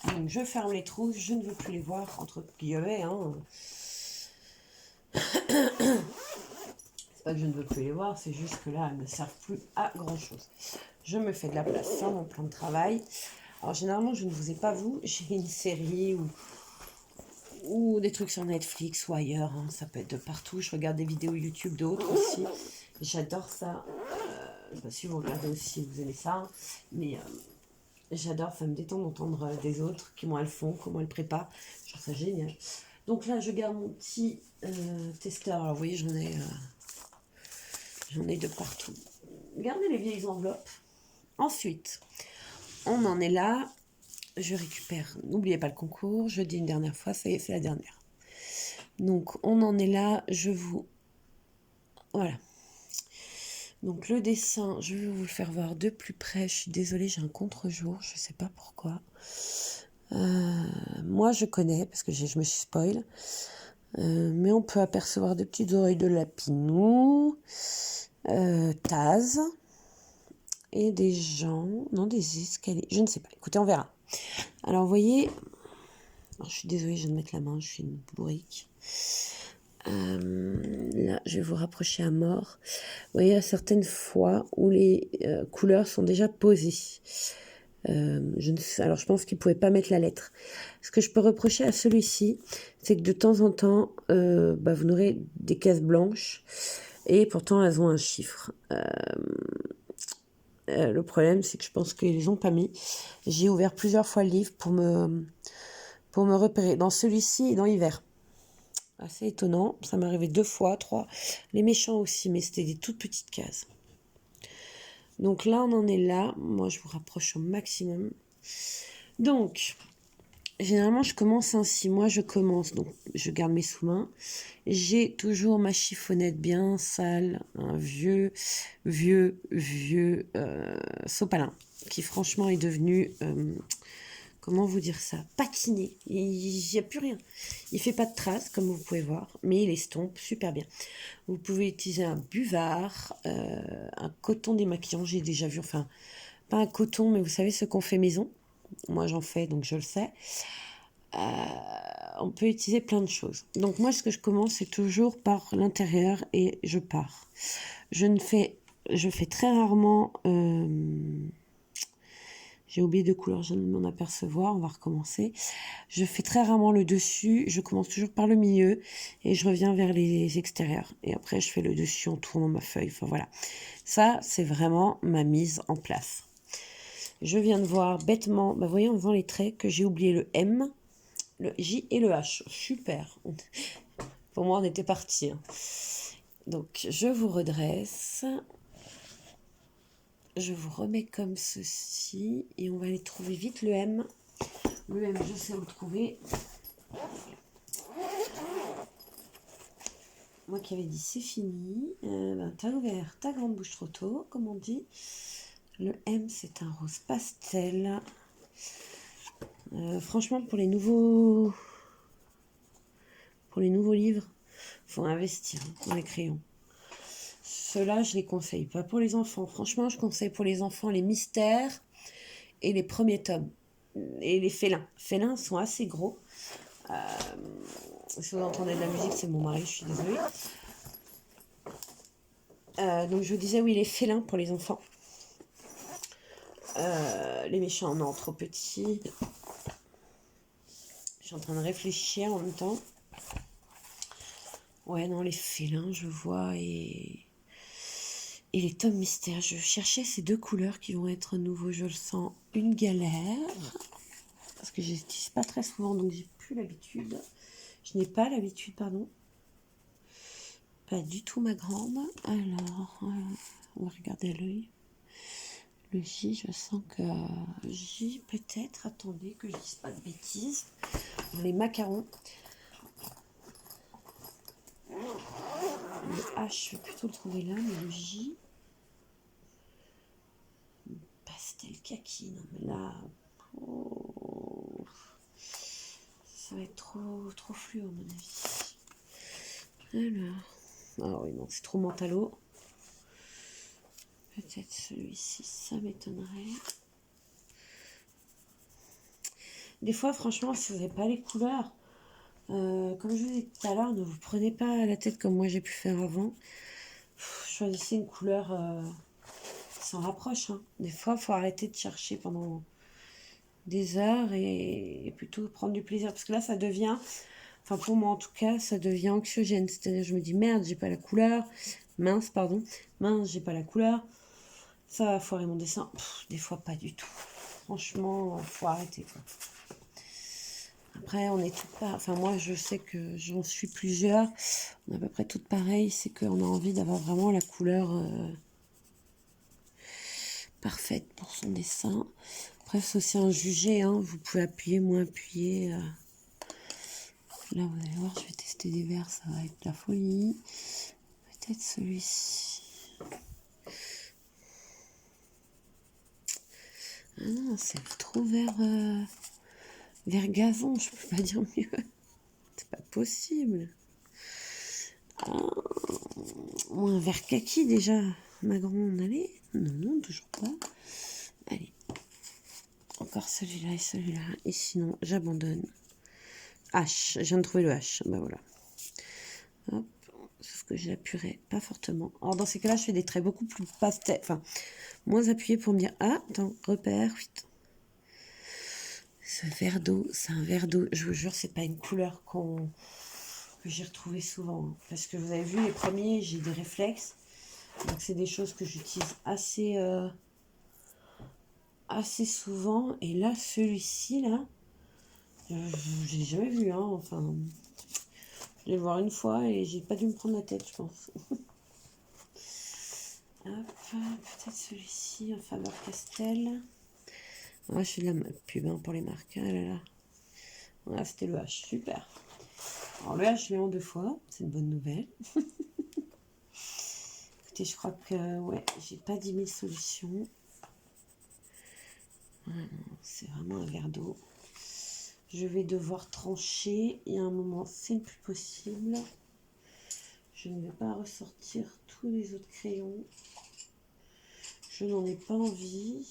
Donc, je ferme les trous, je ne veux plus les voir, entre guillemets. Hein. C'est pas que je ne veux plus les voir, c'est juste que là, elles ne servent plus à grand-chose. Je me fais de la place sur mon plan de travail. Alors, généralement, je ne vous ai pas vu. J'ai une série ou des trucs sur Netflix ou ailleurs. Hein. Ça peut être de partout. Je regarde des vidéos YouTube d'autres aussi. J'adore ça. Si vous regardez aussi, vous aimez ça. Mais... j'adore, ça me détend d'entendre des autres, comment elles font, comment elles préparent. Je trouve ça génial. Donc là, je garde mon petit testeur. Alors, vous voyez, j'en ai de partout. Gardez les vieilles enveloppes. Ensuite, on en est là. Je récupère. N'oubliez pas le concours. Je dis une dernière fois, ça y est, c'est la dernière. Donc, on en est là. Voilà. Donc, le dessin, je vais vous le faire voir de plus près. Je suis désolée, j'ai un contre-jour. Je ne sais pas pourquoi. Moi, je connais, parce que je me suis spoil. Mais on peut apercevoir des petites oreilles de lapinou, Taz, et des gens, non, des escaliers, je ne sais pas. Écoutez, on verra. Alors, vous voyez, alors, je suis désolée, je viens de mettre la main, je suis une bourrique. Là, je vais vous rapprocher à mort. Vous voyez, il y a certaines fois où les couleurs sont déjà posées. Alors, je pense qu'il ne pouvait pas mettre la lettre. Ce que je peux reprocher à celui-ci, c'est que de temps en temps, vous aurez des cases blanches et pourtant elles ont un chiffre. Le problème, c'est que je pense qu'ils les ont pas mis. J'ai ouvert plusieurs fois le livre pour me repérer. Dans celui-ci et dans Hiver. Assez étonnant. Ça m'est arrivé 2 fois, 3. Les méchants aussi, mais c'était des toutes petites cases. Donc là, on en est là. Moi, je vous rapproche au maximum. Donc, généralement, je commence ainsi. Moi, je commence. Donc, je garde mes sous-mains. J'ai toujours ma chiffonnette bien sale. Un vieux sopalin. Qui, franchement, est devenu comment vous dire ça, patiné. Il n'y a plus rien. Il fait pas de traces, comme vous pouvez voir, mais il estompe super bien. Vous pouvez utiliser un buvard, un coton démaquillant, j'ai déjà vu, enfin, pas un coton, mais vous savez ce qu'on fait maison. Moi, j'en fais, donc je le sais. On peut utiliser plein de choses. Donc moi, ce que je commence, c'est toujours par l'intérieur et je pars. Je fais très rarement... j'ai oublié de couleur, je viens de m'en apercevoir, on va recommencer. Je fais très rarement le dessus, je commence toujours par le milieu et je reviens vers les extérieurs. Et après, je fais le dessus en tournant ma feuille. Enfin voilà. Ça, c'est vraiment ma mise en place. Je viens de voir bêtement, vous voyez, en faisant les traits, que j'ai oublié le M, le J et le H. Super. Pour moi, on était parti. Hein. Donc, je vous redresse. Je vous remets comme ceci. Et on va aller trouver vite le M. Le M, je sais où le trouver. Moi qui avais dit c'est fini. T'as ouvert ta grande bouche trop tôt, comme on dit. Le M, c'est un rose pastel. Franchement, pour les nouveaux livres, faut investir dans les crayons. Ceux-là, je les conseille pas pour les enfants. Franchement, je conseille pour les enfants les mystères et les premiers tomes. Et les félins. Félins sont assez gros. Si vous entendez de la musique, c'est mon mari, je suis désolée. Donc je vous disais, oui, les félins pour les enfants. Les méchants, non, trop petits. Je suis en train de réfléchir en même temps. Ouais, non, les félins, je vois, et les tomes mystères. Je cherchais ces deux couleurs qui vont être nouveaux, je le sens. Une galère, parce que je n'utilise pas très souvent, donc j'ai plus l'habitude. Je n'ai pas l'habitude, pardon. Pas du tout ma grande. Alors, on va regarder à l'œil. Le J, je sens que J, peut-être, attendez, que je dise pas de bêtises. Les macarons. Le H, je vais plutôt le trouver là, mais le J... Pastel kaki, non mais là... Oh, ça va être trop fluo, à mon avis. Alors... Ah oui, non, c'est trop mentalo. Peut-être celui-ci, ça m'étonnerait. Des fois, franchement, si vous n'avez pas les couleurs, comme je vous ai dit tout à l'heure, ne vous prenez pas la tête comme moi j'ai pu faire avant. Choisissez une couleur qui s'en rapproche. Hein. Des fois, il faut arrêter de chercher pendant des heures et plutôt prendre du plaisir. Parce que là, ça devient, enfin pour moi en tout cas, ça devient anxiogène. C'est-à-dire, je me dis, merde, j'ai pas la couleur. Mince, j'ai pas la couleur. Ça va foirer mon dessin. Des fois, pas du tout. Franchement, faut arrêter. Quoi. Après, on est toutes pas. Enfin, moi, je sais que j'en suis plusieurs. On est à peu près toutes pareilles. C'est qu'on a envie d'avoir vraiment la couleur parfaite pour son dessin. Après, c'est aussi un jugé. Hein. Vous pouvez appuyer, moins appuyer. Là, vous allez voir, je vais tester des verts. Ça va être la folie. Peut-être celui-ci. Ah non, c'est trop vert gazon. Je peux pas dire mieux. C'est pas possible. Ou un vert kaki déjà, ma grande, allez. Non, toujours pas. Allez. Encore celui-là et celui-là. Et sinon, j'abandonne. H, je viens de trouver le H. Bah voilà. Hop. Sauf que je l'appuierai pas fortement. Alors dans ces cas-là, je fais des traits beaucoup plus pastel. Enfin, moins appuyés pour me dire, ah, attends, repère. Ce verre d'eau, c'est un verre d'eau. Je vous jure, c'est pas une couleur que j'ai retrouvé souvent. Hein. Parce que vous avez vu, les premiers, j'ai des réflexes. Donc c'est des choses que j'utilise assez souvent. Et là, celui-ci, là, je l'ai jamais vu. Hein. Enfin, je vais le voir une fois et j'ai pas dû me prendre la tête, je pense. Hop, peut-être celui-ci, en faveur pastel. Ah, je fais de la pub hein, pour les marques. Ah là là. Voilà, c'était le H, super. Alors le H, je l'ai en 2 fois, c'est une bonne nouvelle. Écoutez, je crois que, ouais, j'ai pas 10 000 solutions. C'est vraiment un verre d'eau. Je vais devoir trancher. Il y a un moment, c'est plus possible. Je ne vais pas ressortir tous les autres crayons. Je n'en ai pas envie.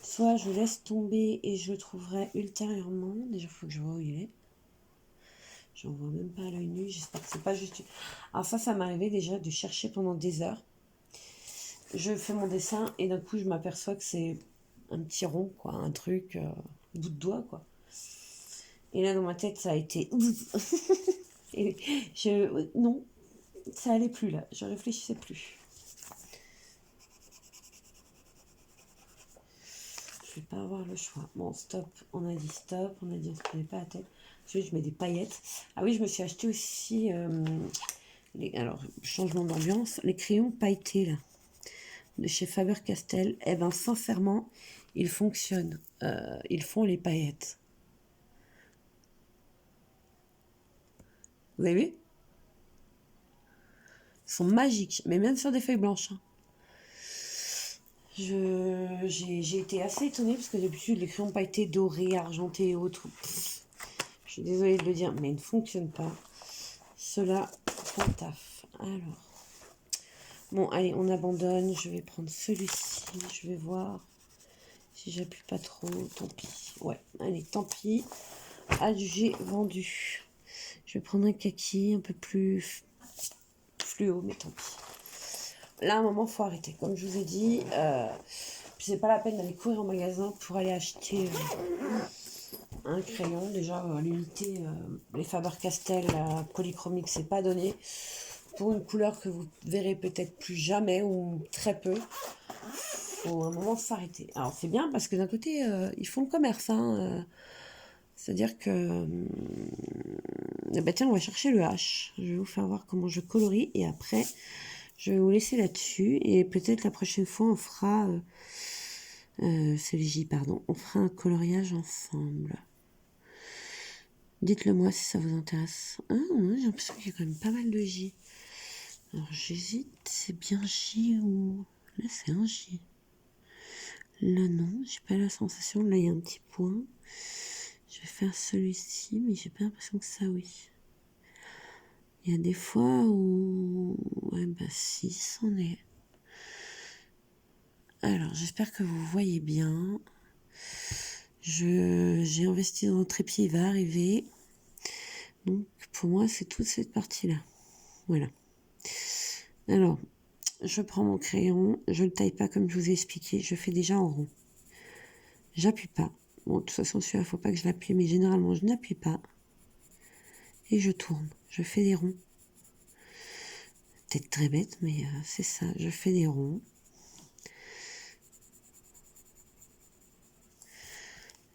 Soit je laisse tomber et je le trouverai ultérieurement. Déjà, il faut que je vois où il est. J'en vois même pas à l'œil nu. J'espère que c'est pas juste... Alors ça m'est arrivé déjà de chercher pendant des heures. Je fais mon dessin et d'un coup, je m'aperçois que c'est un petit rond, quoi. Un truc, bout de doigt, quoi. Et là, dans ma tête, ça a été... et non, ça allait plus, là. Je réfléchissais plus. Je vais pas avoir le choix. Bon, stop. On a dit stop. On a dit on se prenait pas la tête. Ensuite, je mets des paillettes. Ah oui, je me suis acheté aussi... alors, changement d'ambiance. Les crayons pailletés, là. De chez Faber-Castell. Eh ben, sincèrement, ils fonctionnent. Ils font les paillettes. Vous avez vu? Ils sont magiques, mais même sur des feuilles blanches. Hein. J'ai été assez étonnée parce que d'habitude les crayons pailletés dorés, argentés et autres, je suis désolée de le dire, mais ils ne fonctionnent pas. Cela font taf. Alors, bon, allez, on abandonne. Je vais prendre celui-ci. Je vais voir si j'appuie pas trop. Tant pis. Ouais, allez, tant pis. Adjugé vendu. Je vais prendre un kaki un peu plus fluo, mais tant pis. Là, à un moment, faut arrêter. Comme je vous ai dit, c'est pas la peine d'aller courir en magasin pour aller acheter un crayon. Déjà, à l'unité, les Faber-Castell polychromique, c'est pas donné. Pour une couleur que vous verrez peut-être plus jamais ou très peu, faut à un moment s'arrêter. Alors, c'est bien parce que d'un côté, ils font le commerce. Hein, c'est-à-dire que... bah tiens, on va chercher le H. Je vais vous faire voir comment je colorie et après... Je vais vous laisser là-dessus et peut-être la prochaine fois on fera, c'est le J, pardon, on fera un coloriage ensemble. Dites-le moi si ça vous intéresse. Ah, j'ai l'impression qu'il y a quand même pas mal de J. Alors j'hésite, c'est bien J ou... Là c'est un J. Là non, j'ai pas la sensation, là il y a un petit point. Je vais faire celui-ci, mais j'ai pas l'impression que ça oui. Il y a des fois où... Ouais bah si, c'en est... Alors, j'espère que vous voyez bien. J'ai investi dans un trépied, il va arriver. Donc, pour moi, c'est toute cette partie-là. Voilà. Alors, je prends mon crayon. Je ne le taille pas comme je vous ai expliqué. Je fais déjà en rond. J'appuie pas. Bon, de toute façon, celui-là, il ne faut pas que je l'appuie. Mais généralement, je n'appuie pas. Et je tourne. Je fais des ronds. Peut-être très bête, mais c'est ça. Je fais des ronds.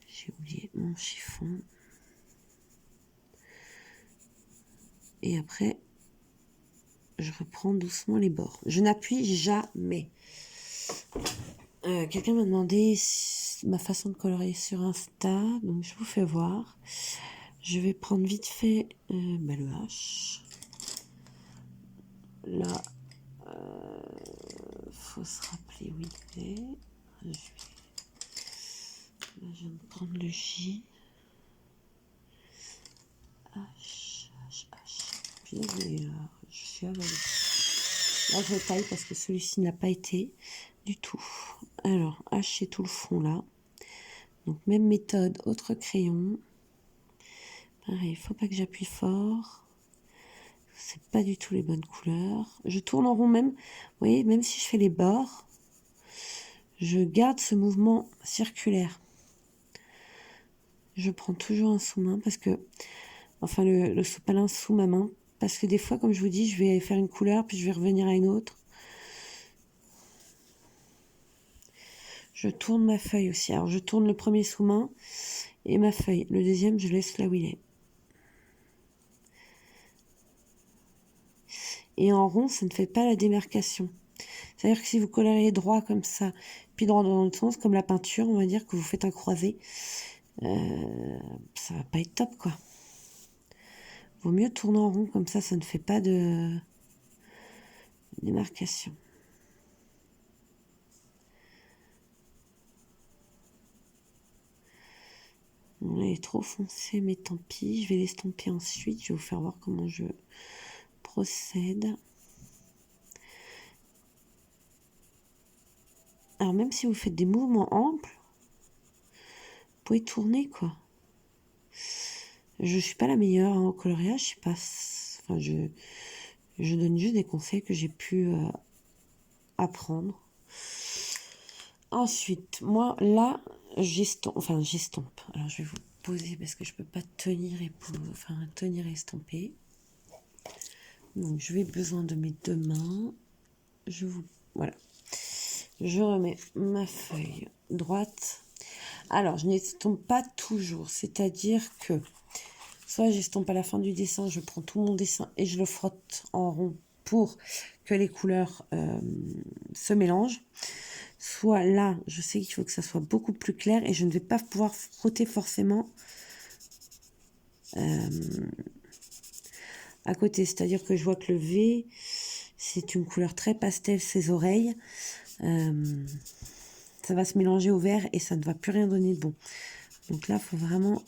J'ai oublié mon chiffon. Et après, je reprends doucement les bords. Je n'appuie jamais. Quelqu'un m'a demandé ma façon de colorier sur Insta, donc je vous fais voir. Je vais prendre vite fait le H. Là, faut se rappeler où il est. Là, je viens de prendre le J. H, H, H. Puis je suis avalée. Là, je taille parce que celui-ci n'a pas été du tout. Alors, H, c'est tout le fond là. Donc, même méthode, autre crayon. Pareil, il faut pas que j'appuie fort. C'est pas du tout les bonnes couleurs. Je tourne en rond même. Vous voyez, même si je fais les bords, je garde ce mouvement circulaire. Je prends toujours un sous-main parce que... Enfin, le sopalin sous ma main. Parce que des fois, comme je vous dis, je vais faire une couleur, puis je vais revenir à une autre. Je tourne ma feuille aussi. Alors, je tourne le premier sous-main et ma feuille. Le deuxième, je laisse là où il est. Et en rond, ça ne fait pas la démarcation. C'est-à-dire que si vous coloriez droit comme ça, puis droit dans l'autre sens, comme la peinture, on va dire que vous faites un croisé, ça va pas être top, quoi. Vaut mieux tourner en rond, comme ça ne fait pas de démarcation. On est trop foncé, mais tant pis. Je vais l'estomper ensuite. Je vais vous faire voir comment je procède. Alors même si vous faites des mouvements amples, vous pouvez tourner quoi. Je suis pas la meilleure en coloriage, je suis pas. Enfin, je donne juste des conseils que j'ai pu apprendre. Ensuite, moi là, j'estompe. Alors je vais vous poser parce que je peux pas tenir et tenir et estomper. Donc je vais besoin de mes deux mains. Voilà. Je remets ma feuille droite. Alors, je n'estompe pas toujours, c'est-à-dire que soit j'estompe à la fin du dessin, je prends tout mon dessin et je le frotte en rond pour que les couleurs se mélangent. Soit là, je sais qu'il faut que ça soit beaucoup plus clair et je ne vais pas pouvoir frotter forcément à côté. C'est-à-dire que je vois que le V, c'est une couleur très pastel, ses oreilles. Ça va se mélanger au vert et ça ne va plus rien donner de bon. Donc là, il faut vraiment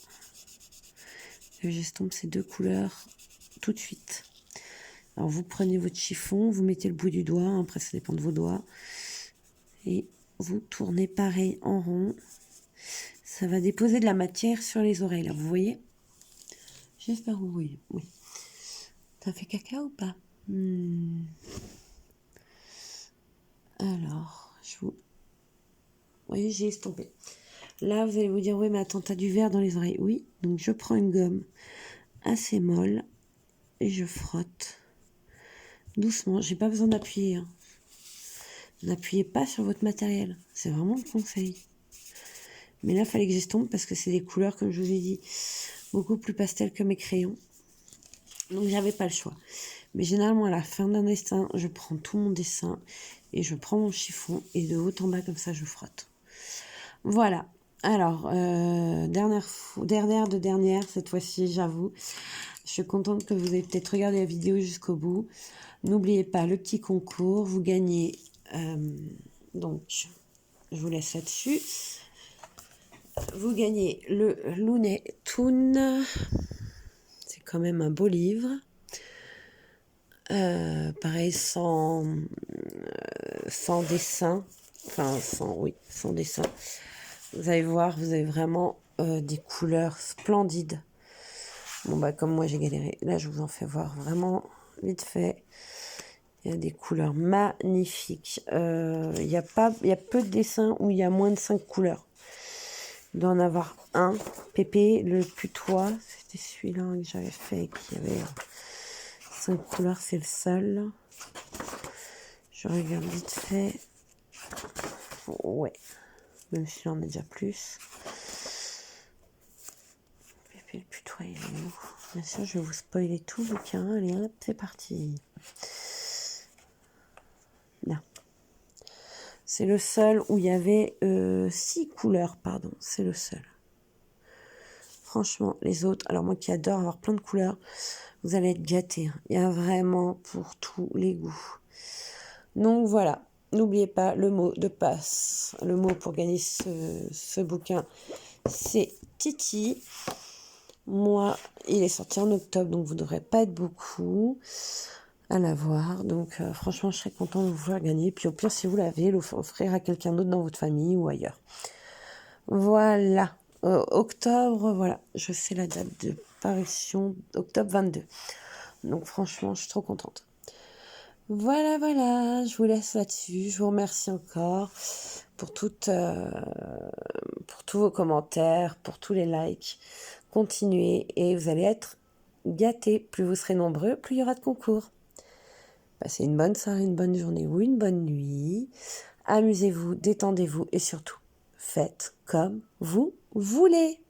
que j'estompe ces deux couleurs tout de suite. Alors vous prenez votre chiffon, vous mettez le bout du doigt, après ça dépend de vos doigts, et vous tournez pareil en rond. Ça va déposer de la matière sur les oreilles, là, vous voyez? J'espère que vous voyez, oui. Ça fait caca ou pas? Alors, vous voyez, j'ai estompé. Là, vous allez vous dire, oui, mais attends, t'as du vert dans les oreilles. Oui, donc je prends une gomme assez molle et je frotte doucement. J'ai pas besoin d'appuyer. Hein. N'appuyez pas sur votre matériel. C'est vraiment le conseil. Mais là, il fallait que j'estompe parce que c'est des couleurs, comme je vous ai dit, beaucoup plus pastel que mes crayons. Donc, j'avais pas le choix. Mais généralement, à la fin d'un dessin, je prends tout mon dessin et je prends mon chiffon et de haut en bas, comme ça, je frotte. Voilà. Alors, dernière, cette fois-ci, j'avoue. Je suis contente que vous ayez peut-être regardé la vidéo jusqu'au bout. N'oubliez pas le petit concours. Vous gagnez... donc, je vous laisse là-dessus. Vous gagnez le Looney Tunes. C'est quand même un beau livre. Pareil, sans dessin. Enfin, sans dessin. Vous allez voir, vous avez vraiment des couleurs splendides. Bon, bah, comme moi, j'ai galéré. Là, je vous en fais voir vraiment vite fait. Il y a des couleurs magnifiques. Il y a peu de dessins où il y a moins de 5 couleurs. Il doit en avoir un. Pépé, le putois, c'était celui-là que j'avais fait, qui avait 5 couleurs, c'est le seul. Je regarde vite fait. Ouais, même s'il en a déjà plus. Pépé, le putois, il est où? Bien sûr, je vais vous spoiler tout le bouquin. Allez, hop, c'est parti. Là. C'est le seul où il y avait 6 couleurs, pardon. C'est le seul. Franchement, les autres, alors moi qui adore avoir plein de couleurs, vous allez être gâtés. Hein. Il y a vraiment pour tous les goûts. Donc voilà, n'oubliez pas le mot de passe. Le mot pour gagner ce bouquin, c'est Titi. Moi, il est sorti en octobre, donc vous ne devrez pas être beaucoup à l'avoir. Donc franchement, je serais contente de vous faire gagner. Puis au pire, si vous l'avez, l'offrir à quelqu'un d'autre dans votre famille ou ailleurs. Voilà. Octobre, voilà, je sais la date de parution, octobre 22. Donc franchement, je suis trop contente. Voilà, je vous laisse là-dessus. Je vous remercie encore pour tous vos commentaires, pour tous les likes. Continuez et vous allez être gâtés. Plus vous serez nombreux, plus il y aura de concours. Passez une bonne soirée, une bonne journée ou une bonne nuit. Amusez-vous, détendez-vous et surtout, faites comme vous voulez.